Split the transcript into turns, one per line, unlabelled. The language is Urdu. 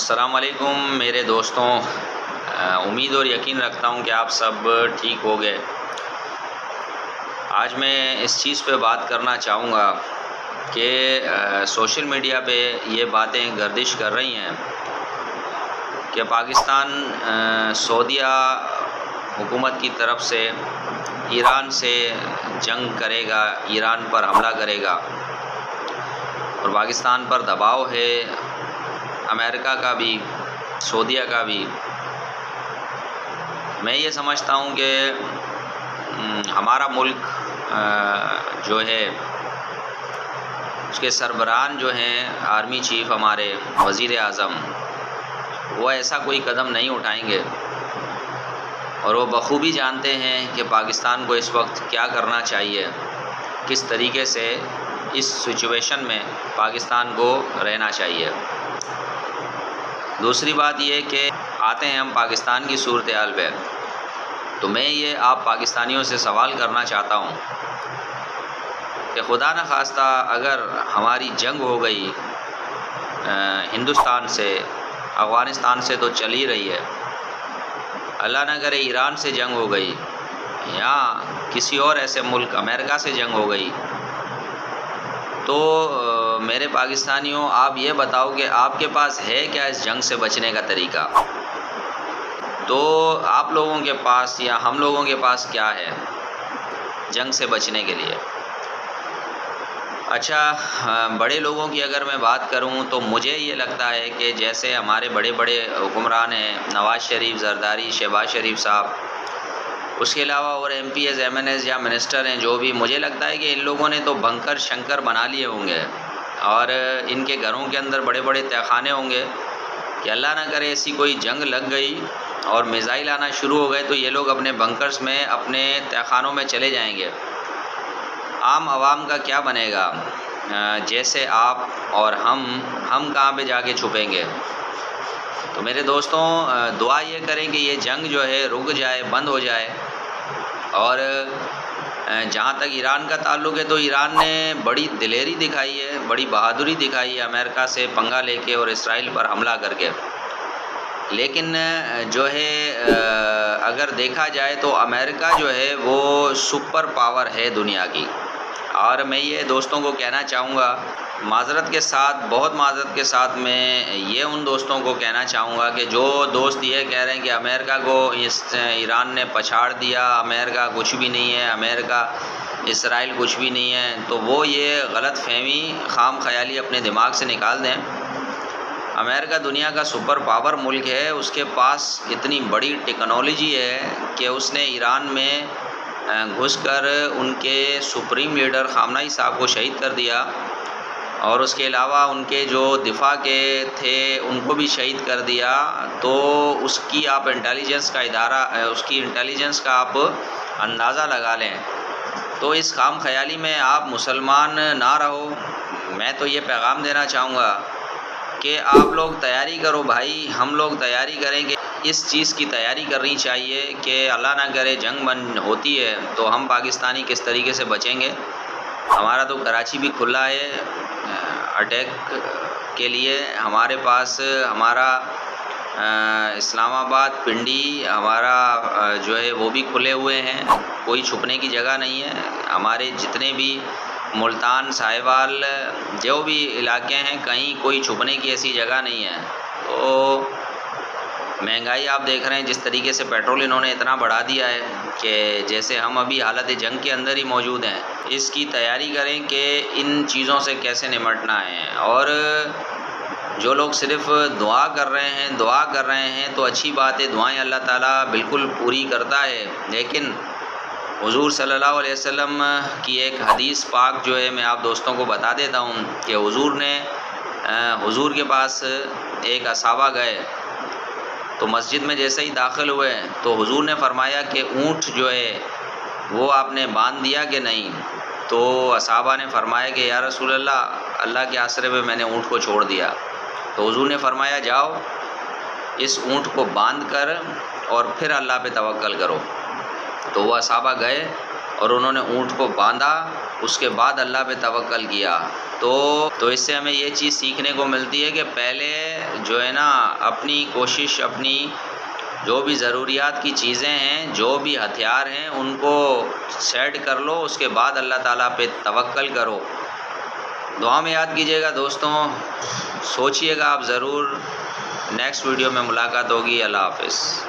السلام علیکم میرے دوستوں، امید اور یقین رکھتا ہوں کہ آپ سب ٹھیک ہو گئے۔ آج میں اس چیز پہ بات کرنا چاہوں گا کہ سوشل میڈیا پہ یہ باتیں گردش کر رہی ہیں کہ پاکستان سعودیہ حکومت کی طرف سے ایران سے جنگ کرے گا، ایران پر حملہ کرے گا اور پاکستان پر دباؤ ہے، امریکہ کا بھی، سعودیہ کا بھی۔ میں یہ سمجھتا ہوں کہ ہمارا ملک جو ہے اس کے سربراہان جو ہیں، آرمی چیف ہمارے وزیر اعظم، وہ ایسا کوئی قدم نہیں اٹھائیں گے، اور وہ بخوبی جانتے ہیں کہ پاکستان کو اس وقت کیا کرنا چاہیے، کس طریقے سے اس سچویشن میں پاکستان کو رہنا چاہیے۔ دوسری بات یہ کہ آتے ہیں ہم پاکستان کی صورتحال پہ، تو میں یہ آپ پاکستانیوں سے سوال کرنا چاہتا ہوں کہ خدا نخواستہ اگر ہماری جنگ ہو گئی ہندوستان سے، افغانستان سے تو چل ہی رہی ہے، اللہ نہ کرے ایران سے جنگ ہو گئی یا کسی اور ایسے ملک امریکہ سے جنگ ہو گئی، تو میرے پاکستانیوں آپ یہ بتاؤ کہ آپ کے پاس ہے کیا اس جنگ سے بچنے کا طریقہ؟ تو آپ لوگوں کے پاس یا ہم لوگوں کے پاس کیا ہے جنگ سے بچنے کے لیے؟ اچھا، بڑے لوگوں کی اگر میں بات کروں تو مجھے یہ لگتا ہے کہ جیسے ہمارے بڑے بڑے حکمران ہیں، نواز شریف، زرداری، شہباز شریف صاحب، اس کے علاوہ اور M P As, M N As یا منسٹر ہیں جو بھی، مجھے لگتا ہے کہ ان لوگوں نے تو بنکر شنکر بنا لیے ہوں گے، اور ان کے گھروں کے اندر بڑے بڑے تہخانے ہوں گے کہ اللہ نہ کرے ایسی کوئی جنگ لگ گئی اور میزائل آنا شروع ہو گئے تو یہ لوگ اپنے بنکرز میں، اپنے تہخانوں میں چلے جائیں گے۔ عام عوام کا کیا بنے گا؟ جیسے آپ اور ہم کہاں پہ جا کے چھپیں گے؟ تو میرے دوستوں، دعا یہ کریں کہ یہ جنگ جو ہے رک جائے، بند ہو جائے، اور جہاں تک ایران کا تعلق ہے تو ایران نے بڑی دلیری دکھائی ہے، بڑی بہادری دکھائی ہے امریکہ سے پنگا لے کے اور اسرائیل پر حملہ کر کے، لیکن جو ہے اگر دیکھا جائے تو امریکہ جو ہے وہ سپر پاور ہے دنیا کی، اور میں یہ دوستوں کو کہنا چاہوں گا معذرت کے ساتھ، بہت معذرت کے ساتھ، میں یہ ان دوستوں کو کہنا چاہوں گا کہ جو دوست یہ کہہ رہے ہیں کہ امریکہ کو ایران نے پچھاڑ دیا، امریکہ کچھ بھی نہیں ہے، امریکہ اسرائیل کچھ بھی نہیں ہے، تو وہ یہ غلط فہمی، خام خیالی اپنے دماغ سے نکال دیں۔ امریکہ دنیا کا سپر پاور ملک ہے، اس کے پاس اتنی بڑی ٹیکنالوجی ہے کہ اس نے ایران میں گھس کر ان کے سپریم لیڈر خامنہ ای صاحب کو شہید کر دیا، اور اس کے علاوہ ان کے جو دفاع کے تھے ان کو بھی شہید کر دیا۔ تو اس کی آپ انٹیلیجنس کا ادارہ، اس کی انٹیلیجنس کا آپ اندازہ لگا لیں۔ تو اس خام خیالی میں آپ مسلمان نہ رہو۔ میں تو یہ پیغام دینا چاہوں گا کہ آپ لوگ تیاری کرو بھائی، ہم لوگ تیاری کریں کہ اس چیز کی تیاری کرنی چاہیے کہ اللہ نہ کرے جنگ بند ہوتی ہے تو ہم پاکستانی کس طریقے سے بچیں گے۔ ہمارا تو کراچی بھی کھلا ہے اٹیک کے لیے، ہمارے پاس ہمارا اسلام آباد، پنڈی ہمارا جو ہے وہ بھی کھلے ہوئے ہیں، کوئی چھپنے کی جگہ نہیں ہے۔ ہمارے جتنے بھی ملتان، ساہیوال، جو بھی علاقے ہیں، کہیں کوئی چھپنے کی ایسی جگہ نہیں ہے۔ تو مہنگائی آپ دیکھ رہے ہیں جس طریقے سے، پیٹرول انہوں نے اتنا بڑھا دیا ہے کہ جیسے ہم ابھی حالت جنگ کے اندر ہی موجود ہیں۔ اس کی تیاری کریں کہ ان چیزوں سے کیسے نمٹنا ہے، اور جو لوگ صرف دعا کر رہے ہیں تو اچھی بات ہے، دعائیں اللہ تعالیٰ بالکل پوری کرتا ہے، لیکن حضور صلی اللہ علیہ وسلم کی ایک حدیث پاک جو ہے میں آپ دوستوں کو بتا دیتا ہوں کہ حضور کے پاس ایک صحابہ گئے تو مسجد میں جیسے ہی داخل ہوئے تو حضور نے فرمایا کہ اونٹ جو ہے وہ آپ نے باندھ دیا کہ نہیں؟ تو صحابہ نے فرمایا کہ یا رسول اللہ کے آسرے پہ میں نے اونٹ کو چھوڑ دیا۔ تو حضور نے فرمایا جاؤ اس اونٹ کو باندھ کر اور پھر اللہ پہ توکل کرو۔ تو وہ صحابہ گئے اور انہوں نے اونٹ کو باندھا اس کے بعد اللہ پہ توکل کیا، تو اس سے ہمیں یہ چیز سیکھنے کو ملتی ہے کہ پہلے جو ہے نا اپنی کوشش، اپنی جو بھی ضروریات کی چیزیں ہیں، جو بھی ہتھیار ہیں، ان کو سیٹ کر لو، اس کے بعد اللہ تعالیٰ پہ توکل کرو۔ دعا میں یاد کیجیے گا دوستوں، سوچئے گا آپ ضرور۔ نیکسٹ ویڈیو میں ملاقات ہوگی۔ اللہ حافظ۔